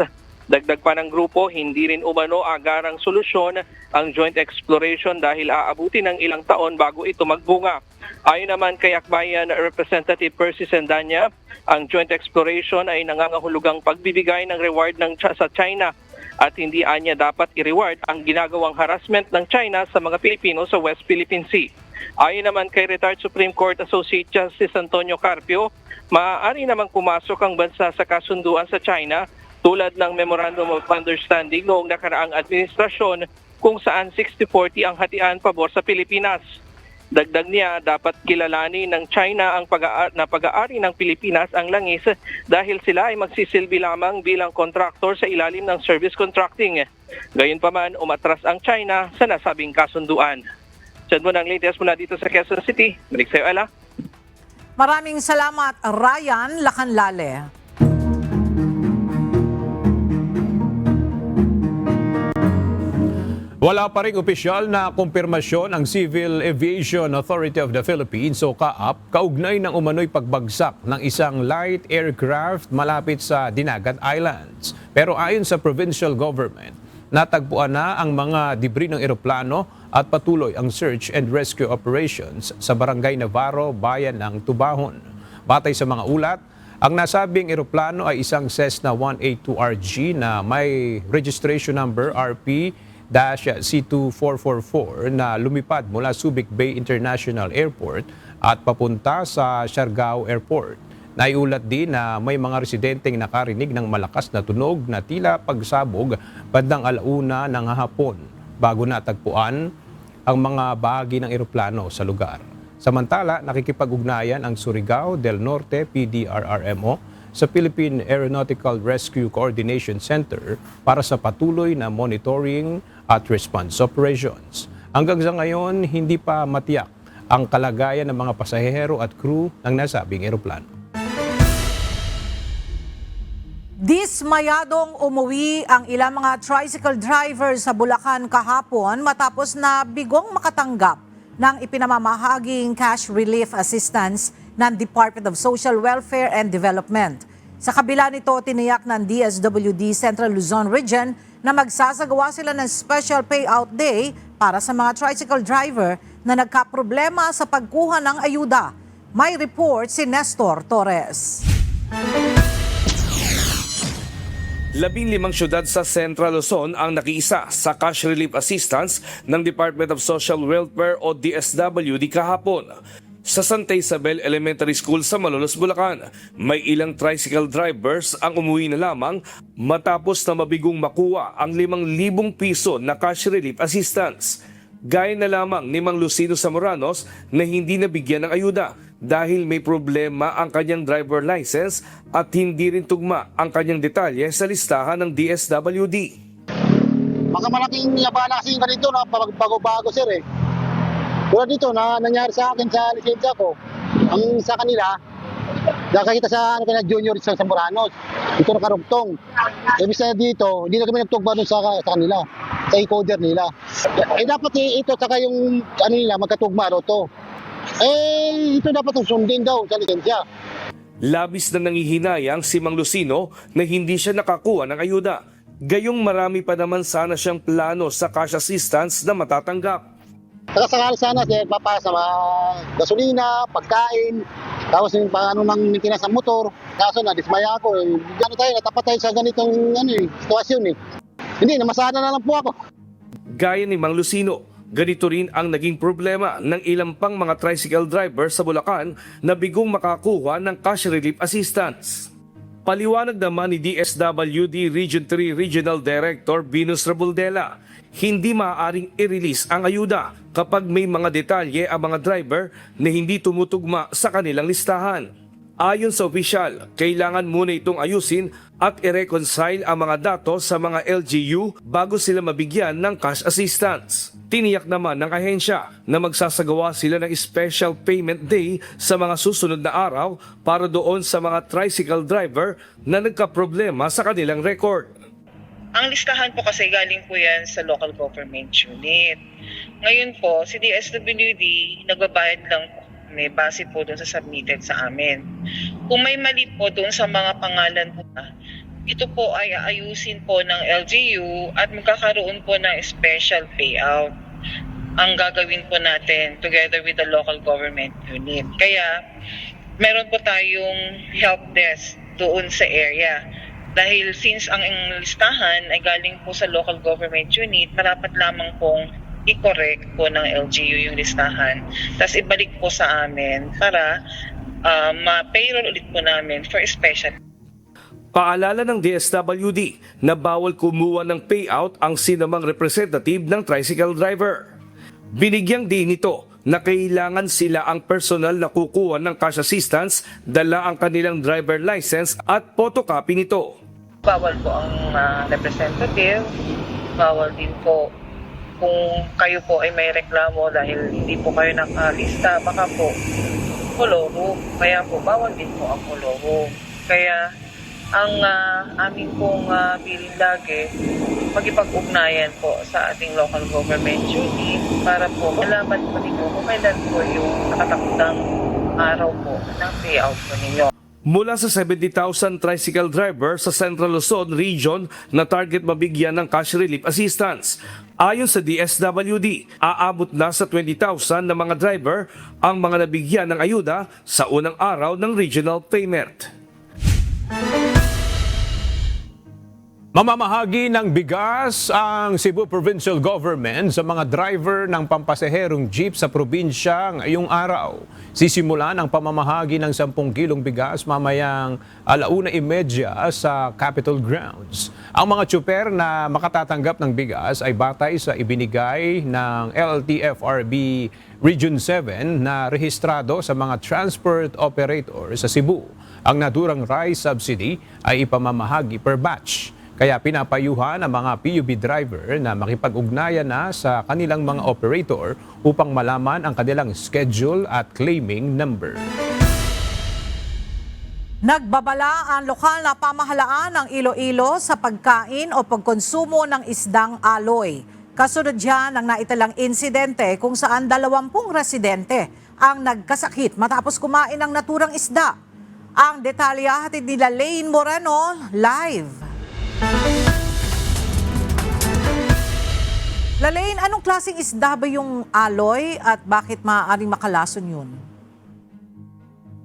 Speaker 17: Dagdag pa ng grupo, hindi rin umano agarang solusyon ang joint exploration dahil aabuti ng ilang taon bago ito magbunga. Ayon naman kay Akbayan Representative Percy Sendanya, ang joint exploration ay nangangahulugang pagbibigay ng reward sa China at hindi anya dapat i-reward ang ginagawang harassment ng China sa mga Pilipino sa West Philippine Sea. Ayon naman kay retired Supreme Court Associate Justice Antonio Carpio, maaari namang pumasok ang bansa sa kasunduan sa China tulad ng Memorandum of Understanding noong nakaraang administrasyon kung saan 60-40 ang hatian pabor sa Pilipinas. Dagdag niya, dapat kilalanin ng China ang pag-aari ng Pilipinas ang langis dahil sila ay magsisilbi lamang bilang kontraktor sa ilalim ng service contracting. Gayunpaman, umatras ang China sa nasabing kasunduan. Diyan mo ng latest mula dito sa Quezon City. Balik sa'yo, Ella.
Speaker 1: Maraming salamat, Ryan Lacanlale.
Speaker 2: Wala pa ring opisyal na kumpirmasyon ang Civil Aviation Authority of the Philippines o CAAP kaugnay ng umano'y pagbagsak ng isang light aircraft malapit sa Dinagat Islands. Pero ayon sa provincial government, natagpuan na ang mga debris ng eroplano at patuloy ang search and rescue operations sa Barangay Navarro, Bayan ng Tubahon. Batay sa mga ulat, ang nasabing eroplano ay isang Cessna 182RG na may registration number RP-C2444 na lumipad mula Subic Bay International Airport at papunta sa Siargao Airport. Naiulat din na may mga residenteng nakarinig ng malakas na tunog na tila pagsabog bandang 1:00 ng hapon bago natagpuan ang mga bahagi ng eroplano sa lugar. Samantala, nakikipag-ugnayan ang Surigao del Norte PDRRMO sa Philippine Aeronautical Rescue Coordination Center para sa patuloy na monitoring at response operations. Hanggang sa ngayon, hindi pa matiyak ang kalagayan ng mga pasahero at crew ng nasabing eroplano.
Speaker 1: Dismayadong umuwi ang ilang mga tricycle drivers sa Bulacan kahapon matapos na bigong makatanggap ng ipinamamahaging cash relief assistance ng Department of Social Welfare and Development. Sa kabila nito, tiniyak ng DSWD Central Luzon Region na magsasagawa sila ng special payout day para sa mga tricycle driver na nagkaproblema sa pagkuha ng ayuda. May report si Nestor Torres.
Speaker 18: 15 syudad sa Central Luzon ang nakiisa sa cash relief assistance ng Department of Social Welfare o DSWD kahapon. Sa Santa Isabel Elementary School sa Malolos, Bulacan, may ilang tricycle drivers ang umuwi na lamang matapos na mabigong makuha ang 5,000 piso na cash relief assistance. Gaya na lamang ni Mang Lucino Zamoranos na hindi nabigyan ng ayuda dahil may problema ang kanyang driver license at hindi rin tugma ang kanyang detalye sa listahan ng DSWD.
Speaker 12: Baka malaking labala kasi ganito na bago-bago sir eh. Tulad dito na nangyari sa akin sa lisensya ko, ang sa kanila, nakakita sa junior sa Zamoranos, ito nakarugtong. Ibig sabihin dito, hindi na kami nagtugma doon sa kanila, sa encoder nila. Dapat ito saka yung nila magkatugma to. Ito dapat sundin daw sa lisensya.
Speaker 18: Labis na nangihinayang si Mang Lucino na hindi siya nakakuha ng ayuda. Gayong marami pa naman sana siyang plano sa cash assistance na matatanggap.
Speaker 12: Sakasakali sana sir, papasa mga gasolina, pagkain, tapos yung ng maintenance ng motor. Kaso na, dismaya ako. Natapat tayo sa ganitong sitwasyon eh. Hindi, namasada na lang po ako.
Speaker 18: Gaya ni Mang Lucino, ganito rin ang naging problema ng ilang pang mga tricycle driver sa Bulacan na bigong makakuha ng cash relief assistance. Paliwanag naman ni DSWD Region 3 Regional Director Venus Rabuldela, hindi maaaring i-release ang ayuda kapag may mga detalye ang mga driver na hindi tumutugma sa kanilang listahan. Ayon sa opisyal, kailangan muna itong ayusin at i-reconcile ang mga datos sa mga LGU bago sila mabigyan ng cash assistance. Tiniyak naman ng ahensya na magsasagawa sila ng special payment day sa mga susunod na araw para doon sa mga tricycle driver na nagkaproblema sa kanilang record.
Speaker 19: Ang listahan po kasi galing po yan sa local government unit. Ngayon po, si DSWD nagbabayad lang po base po doon sa submitted sa amin. Kung may mali po doon sa mga pangalan po ito po ay aayusin po ng LGU at magkakaroon po ng special payout ang gagawin po natin together with the local government unit. Kaya meron po tayong help desk doon sa area. Dahil since ang listahan ay galing po sa local government unit, marapat lamang pong i-correct po ng LGU yung listahan. Tapos ibalik po sa amin para ma-payroll ulit po namin for special.
Speaker 18: Paalala ng DSWD na bawal kumuha ng payout ang sinamang representative ng tricycle driver. Binigyang din nito na kailangan sila ang personal na kukuha ng cash assistance, dala ang kanilang driver license at photocopy nito.
Speaker 19: Bawal po ang representative, bawal din po kung kayo po ay may reklamo dahil hindi po kayo nakalista, baka po koloro. Kaya po bawal din po ang koloro. Kaya ang amin pong bilin lagi, magipag-ugnayan po sa ating local government unit para po malaman po ninyo kung kailan po yung nakatakdang araw po ng payout po ninyo.
Speaker 18: Mula sa 70,000 tricycle driver sa Central Luzon region na target mabigyan ng cash relief assistance. Ayon sa DSWD, aabot na sa 20,000 na mga driver ang mga nabigyan ng ayuda sa unang araw ng regional payment.
Speaker 2: Mamamahagi ng bigas ang Cebu Provincial Government sa mga driver ng pampasaherong jeep sa probinsya ngayong araw. Sisimula ang pamamahagi ng 10 kilong bigas mamayang 1:30 sa Capitol Grounds. Ang mga tsuper na makatatanggap ng bigas ay batay sa ibinigay ng LTFRB Region 7 na rehistrado sa mga transport operator sa Cebu. Ang naturang rice subsidy ay ipamamahagi per batch. Kaya pinapayuhan ang mga PUB driver na makipag-ugnayan na sa kanilang mga operator upang malaman ang kanilang schedule at claiming number.
Speaker 1: Nagbabala ang lokal na pamahalaan ng Iloilo sa pagkain o pagkonsumo ng isdang aloy. Kasunod dyan ang naitalang insidente kung saan 20 residente ang nagkasakit matapos kumain ng naturang isda. Ang detalye hatid nila Lane Moreno live. Lalaine, anong klaseng isda ba yung aloy at bakit maaaring makalason yun?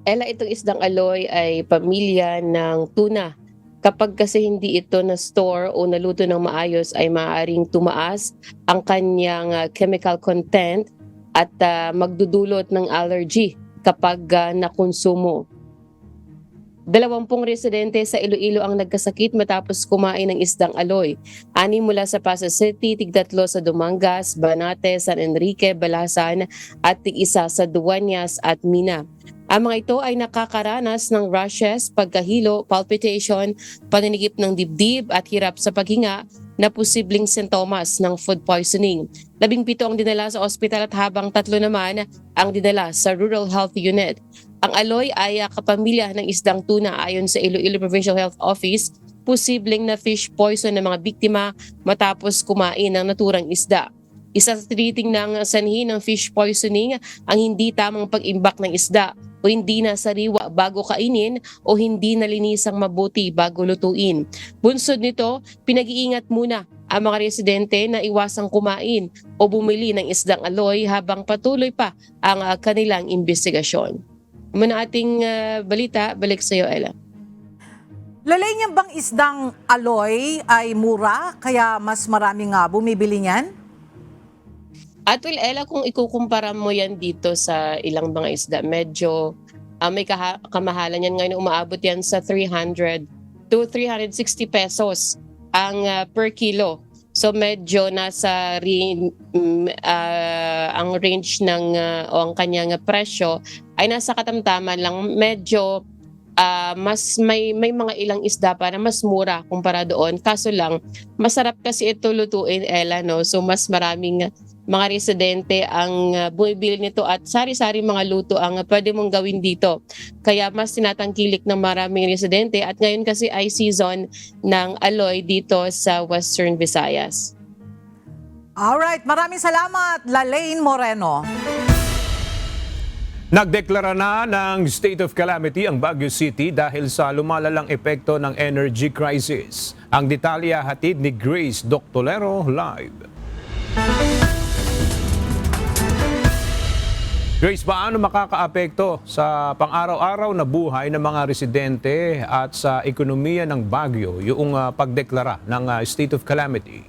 Speaker 20: Ella, itong isdang aloy ay pamilya ng tuna. Kapag kasi hindi ito na-store o naluto ng maayos ay maaaring tumaas ang kanyang chemical content at magdudulot ng allergy kapag nakonsumo. 20 residente sa Iloilo ang nagkasakit matapos kumain ng isdang aloy. 6 mula sa Pasay City, 3 sa Dumangas, Banate, San Enrique, Balasan at 1 sa Dueñas at Mina. Ang mga ito ay nakakaranas ng rashes, pagkahilo, palpitation, paninikip ng dibdib at hirap sa paghinga na posibleng sintomas ng food poisoning. 17 ang dinala sa ospital at habang 3 naman ang dinala sa Rural Health Unit. Ang aloy ay kapamilya ng isdang tuna ayon sa Iloilo Provincial Health Office, posibleng na fish poison ng mga biktima matapos kumain ng naturang isda. Isa sa tinitingnang sanhi ng fish poisoning ang hindi tamang pag-imbak ng isda o hindi na sariwa bago kainin o hindi nalinisang mabuti bago lutuin. Bunsod nito, pinag-iingat muna ang mga residente na iwasang kumain o bumili ng isdang aloy habang patuloy pa ang kanilang investigasyon. Muna ating balita, balik sa iyo, Ella.
Speaker 1: Lalaine, bang isdang aloy ay mura kaya mas maraming bumibili niyan?
Speaker 20: At well, Ella, kung ikukumpara mo yan dito sa ilang mga isda, medyo may kamahalan yan. Ngayon umaabot yan sa 300 to 360 pesos ang per kilo. So medyo nasa ang range ng o ang kanyang presyo ay nasa katamtaman lang. Medyo mas may mga ilang isda para mas mura kumpara doon. Kaso lang, masarap kasi ito lutuin, Ella, no? So mas maraming mga residente ang bumibili nito at sari-sari mga luto ang pwede mong gawin dito. Kaya mas tinatangkilik ng maraming residente at ngayon kasi ay season ng aloy dito sa Western Visayas.
Speaker 1: Alright, maraming salamat, Lalaine Moreno.
Speaker 2: Nagdeklara na ng state of calamity ang Baguio City dahil sa lumalalang epekto ng energy crisis. Ang detalya hatid ni Grace Doctolero live. Grace, paano makakaapekto sa pang-araw-araw na buhay ng mga residente at sa ekonomiya ng Baguio yung pagdeklara ng state of calamity?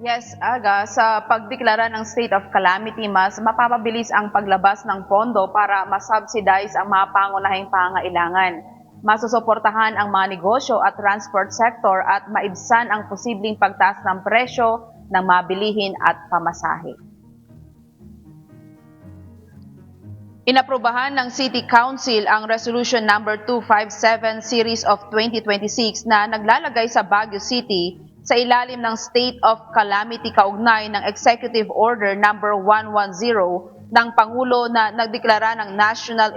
Speaker 21: Yes, Aga, sa pagdeklara ng state of calamity, mas mapapabilis ang paglabas ng pondo para masubsidize ang mga pangunahing pangailangan. Masusuportahan ang mga negosyo at transport sector at maibsan ang posibleng pagtaas ng presyo ng mga bilihin at pamasahe. Inaprubahan ng City Council ang Resolution number 257 Series of 2026 na naglalagay sa Baguio City sa ilalim ng State of Calamity kaugnay ng Executive Order number 110 ng Pangulo na nagdeklara ng National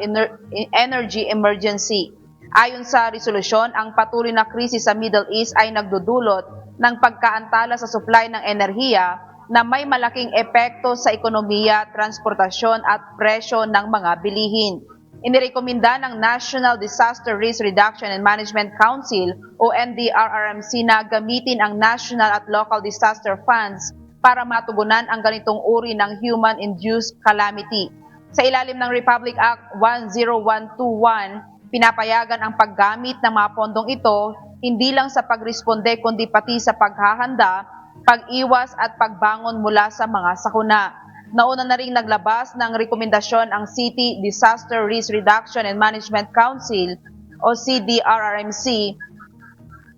Speaker 21: Energy Emergency. Ayon sa resolusyon, ang patuloy na krisis sa Middle East ay nagdudulot ng pagkaantala sa supply ng enerhiya na may malaking epekto sa ekonomiya, transportasyon at presyo ng mga bilihin. Inirekomenda ng National Disaster Risk Reduction and Management Council o NDRRMC na gamitin ang national at local disaster funds para matugunan ang ganitong uri ng human-induced calamity. Sa ilalim ng Republic Act 10121, pinapayagan ang paggamit ng mga pondong ito hindi lang sa pagresponde kundi pati sa paghahanda, pag-iwas at pagbangon mula sa mga sakuna. Nauna na ring naglabas ng rekomendasyon ang City Disaster Risk Reduction and Management Council o CDRRMC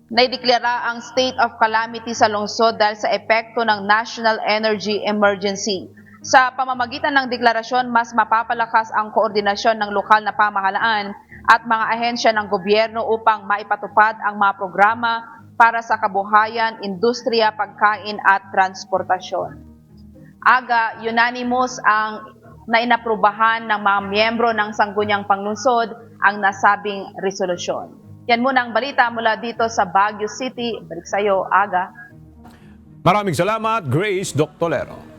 Speaker 21: na ideklara ang state of calamity sa lungsod dahil sa epekto ng National Energy Emergency. Sa pamamagitan ng deklarasyon, mas mapapalakas ang koordinasyon ng lokal na pamahalaan at mga ahensya ng gobyerno upang maipatupad ang mga programa para sa kabuhayan, industriya, pagkain at transportasyon. Aga, unanimous ang nainaprubahan ng mga miyembro ng Sangguniang Panglungsod ang nasabing resolusyon. Yan muna ang balita mula dito sa Baguio City. Balik sa iyo, Aga.
Speaker 2: Maraming salamat, Grace Doctolero.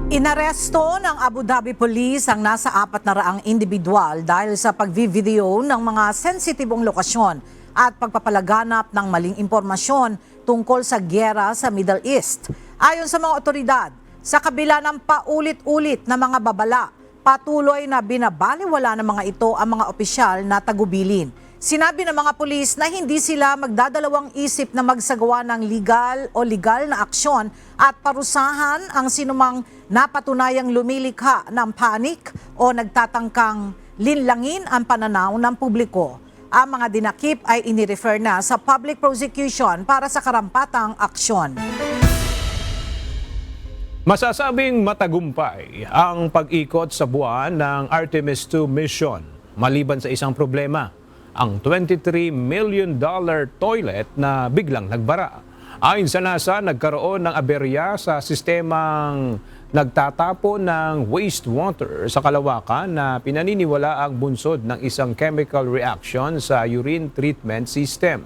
Speaker 1: Inaresto ng Abu Dhabi Police ang nasa 400 individual dahil sa pagvivideo ng mga sensitibong lokasyon at pagpapalaganap ng maling impormasyon tungkol sa gyera sa Middle East. Ayon sa mga otoridad, sa kabila ng paulit-ulit na mga babala, patuloy na binabaliwala ng mga ito ang mga opisyal na tagubilin. Sinabi ng mga pulis na hindi sila magdadalawang isip na magsagawa ng legal na aksyon at parusahan ang sinumang napatunayang lumilikha ng panik o nagtatangkang linlangin ang pananaw ng publiko. Ang mga dinakip ay inirefer na sa public prosecution para sa karampatang aksyon.
Speaker 2: Masasabing matagumpay ang pag-ikot sa buwan ng Artemis II mission maliban sa isang problema, ang $23 million toilet na biglang nagbara. Ayon sa NASA, nagkaroon ng aberya sa sistemang nagtatapon ng wastewater sa kalawakan na pinaniniwala ang bunsod ng isang chemical reaction sa urine treatment system.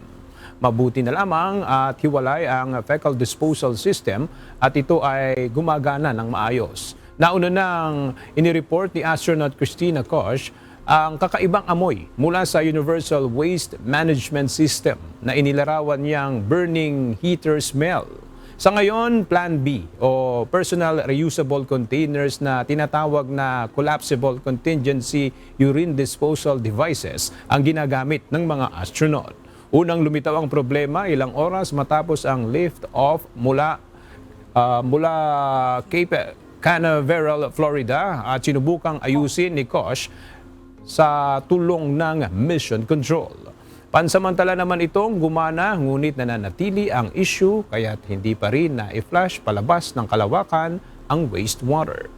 Speaker 2: Mabuti na lamang at hiwalay ang fecal disposal system at ito ay gumagana ng maayos. Nauna nang inireport ni astronaut Christina Koch ang kakaibang amoy mula sa Universal Waste Management System na inilarawan niyang burning heater smell. Sa ngayon, Plan B o Personal Reusable Containers na tinatawag na Collapsible Contingency Urine Disposal Devices ang ginagamit ng mga astronaut. Unang lumitaw ang problema ilang oras matapos ang lift-off mula Cape Canaveral, Florida at sinubukang ayusin ni Koch sa tulong ng Mission Control. Pansamantala naman itong gumana ngunit nananatili ang issue kaya't hindi pa rin na-flush palabas ng kalawakan ang wastewater.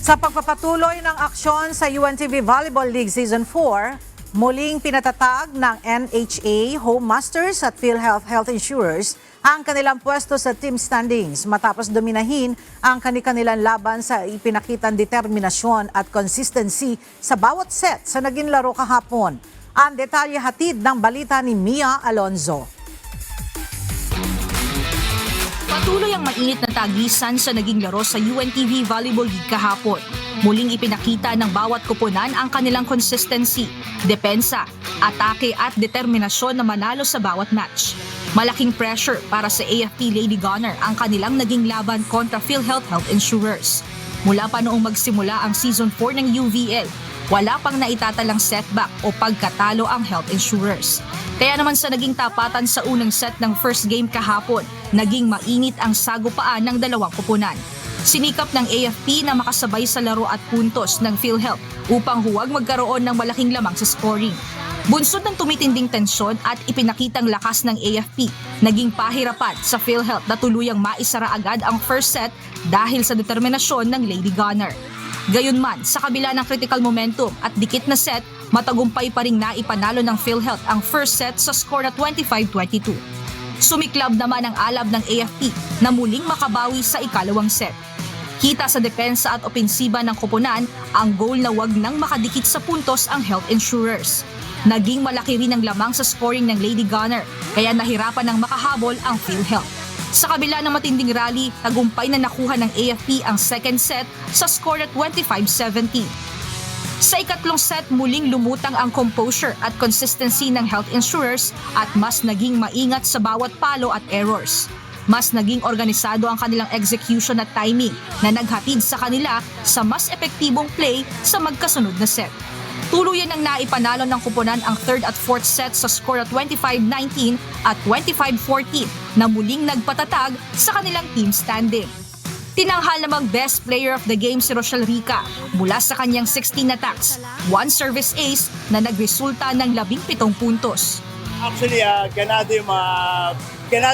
Speaker 1: Sa pagpapatuloy ng aksyon sa UNTV Volleyball League Season 4, muling pinatatag ng NHA, Home Masters at PhilHealth Health Insurers ang kanilang pwesto sa team standings matapos dominahin ang kanilang laban sa ipinakitang determinasyon at consistency sa bawat set sa naging laro kahapon. Ang detalye hatid ng balita ni Mia Alonzo.
Speaker 3: Patuloy ang mainit na tagisan sa naging laro sa UNTV Volleyball League kahapon. Muling ipinakita ng bawat koponan ang kanilang consistency, depensa, atake at determinasyon na manalo sa bawat match. Malaking pressure para sa AFP Lady Gunner ang kanilang naging laban kontra PhilHealth Health Insurers. Mula pa noong magsimula ang Season 4 ng UVL, wala pang naitatalang setback o pagkatalo ang health insurers. Kaya naman sa naging tapatan sa unang set ng first game kahapon, naging mainit ang sagupaan ng dalawang koponan. Sinikap ng AFP na makasabay sa laro at puntos ng PhilHealth upang huwag magkaroon ng malaking lamang sa scoring. Bunsod ng tumitinding tensyon at ipinakitang lakas ng AFP, naging pahirapan sa PhilHealth na tuluyang maisara agad ang first set dahil sa determinasyon ng Lady Gunner. Gayunman, sa kabila ng critical momentum at dikit na set, matagumpay pa ring naipanalo ng PhilHealth ang first set sa score na 25-22. Sumiklab naman ang alab ng AFP na muling makabawi sa ikalawang set. Kita sa depensa at opensiba ng koponan ang goal na wag nang makadikit sa puntos ang health insurers. Naging malaki rin ang lamang sa scoring ng Lady Gunner kaya nahirapan ng makahabol ang PhilHealth. Sa kabila ng matinding rally, tagumpay na nakuha ng AFP ang second set sa score at 25-17. Sa ikatlong set, muling lumutang ang composure at consistency ng health insurers at mas naging maingat sa bawat palo at errors. Mas naging organisado ang kanilang execution at timing na naghatid sa kanila sa mas epektibong play sa magkasunod na set. Tuluyan ang naipanalo ng koponan ang third at fourth set sa score at 25-19 at 25-14 na muling nagpatatag sa kanilang team standing. Tinanghal namang best player of the game si Rochelle Rica mula sa kanyang 16 attacks, one service ace na nagresulta ng 17 puntos.
Speaker 5: Actually, ganado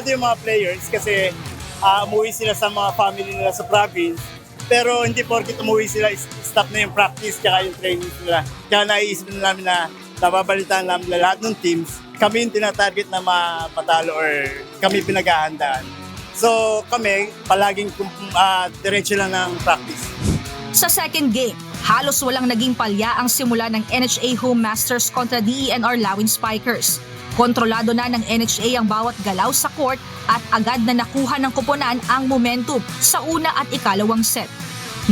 Speaker 5: yung mga players kasi umuwi sila sa mga family nila sa province. Pero hindi porket umuwi sila, stop na yung practice tsaka yung training nila. Kaya naiisip na namin na nababalitaan namin na lahat ng teams, kami yung tinatarget na matalo or kami pinaghahandaan. So kami, palaging diretso lang ng practice.
Speaker 3: Sa second game, halos walang naging palya ang simula ng NHA Home Masters kontra DENR Lawin Spikers. Kontrolado na ng NHA ang bawat galaw sa court at agad na nakuha ng koponan ang momentum sa una at ikalawang set.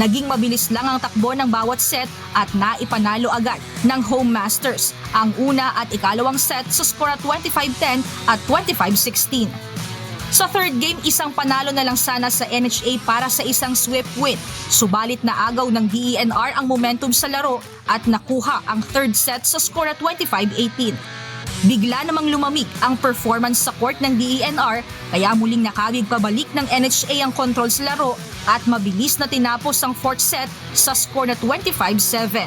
Speaker 3: Naging mabilis lang ang takbo ng bawat set at naipanalo agad ng Home Masters ang una at ikalawang set sa score at 25-10 at 25-16. Sa third game, isang panalo na lang sana sa NHA para sa isang sweep win. Subalit naagaw ng DENR ang momentum sa laro at nakuha ang third set sa score at 25-18. Bigla namang lumamig ang performance sa court ng DENR kaya muling nakawig pabalik ng NHA ang control sa laro at mabilis na tinapos ang fourth set sa score na 25-7.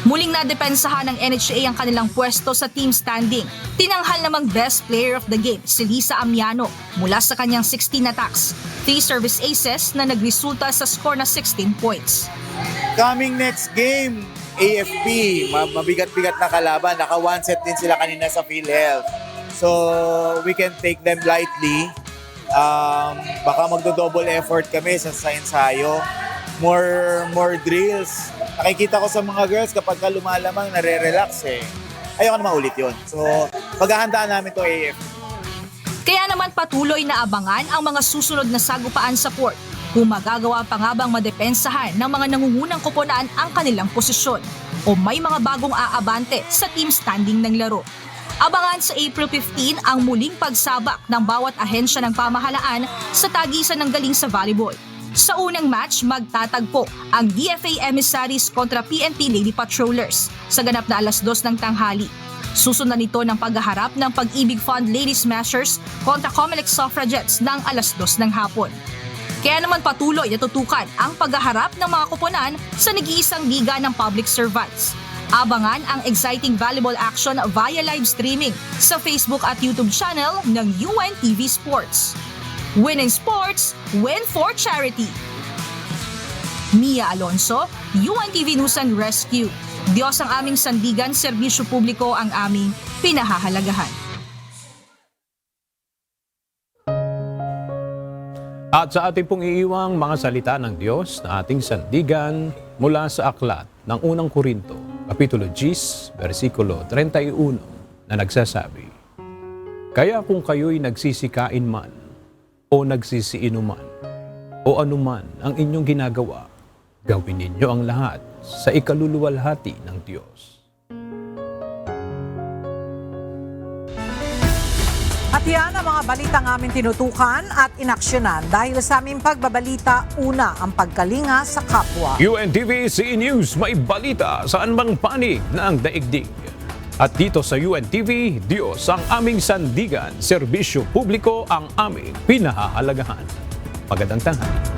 Speaker 3: Muling nadepensahan ng NHA ang kanilang pwesto sa team standing. Tinanghal namang best player of the game si Lisa Amiano mula sa kanyang 16 attacks, 3 service aces na nagresulta sa score na 16 points.
Speaker 22: Coming next game, AFP, mabigat-bigat na kalaban. Naka-one set din sila kanina sa PhilHealth. So, we can take them lightly. Baka magdo-double effort kami sa ensayo. More drills. Nakikita ko sa mga girls kapag ka lumalamang, nare-relax eh. Ayoko na maulit yun. So, paghahandaan namin to AFP.
Speaker 3: Kaya naman patuloy na abangan ang mga susunod na sagupaan sa court kung magagawa pa nga bang madepensahan ng mga nangungunang koponan ang kanilang posisyon o may mga bagong aabante sa team standing ng laro. Abangan sa April 15 ang muling pagsabak ng bawat ahensya ng pamahalaan sa tagisan ng galing sa volleyball. Sa unang match, magtatagpo ang DFA Emissaries kontra PNP Lady Patrollers sa ganap na 2:00 ng tanghali. Susundan nito ng paghaharap ng Pag-ibig Fund Lady Smashers kontra Comelec Suffragettes ng 2:00 ng hapon. Kaya naman patuloy na tutukan ang paghaharap ng mga koponan sa nag-iisang liga ng public servants. Abangan ang exciting volleyball action via live streaming sa Facebook at YouTube channel ng UNTV Sports. Win in sports, win for charity. Mia Alonso, UNTV News and Rescue. Diyos ang aming sandigan, serbisyo publiko ang aming pinahahalagahan.
Speaker 2: At sa ating pong iiwang mga salita ng Diyos na ating sandigan mula sa aklat ng unang Korinto, Kapitulo 10, versikulo 31 na nagsasabi, Kaya kung kayo'y nagsisikain man o nagsisiinuman o anuman ang inyong ginagawa, gawin ninyo ang lahat sa ikaluluwalhati ng Diyos.
Speaker 1: At yan ang mga balitang aming tinutukan at inaksyonan dahil sa aming pagbabalita, una ang pagkalinga sa kapwa.
Speaker 2: UNTV CE News, may balita saan bang panig ng daigdig. At dito sa UNTV, Diyos ang aming sandigan, serbisyo publiko ang aming pinahahalagahan. Magandang tanghali.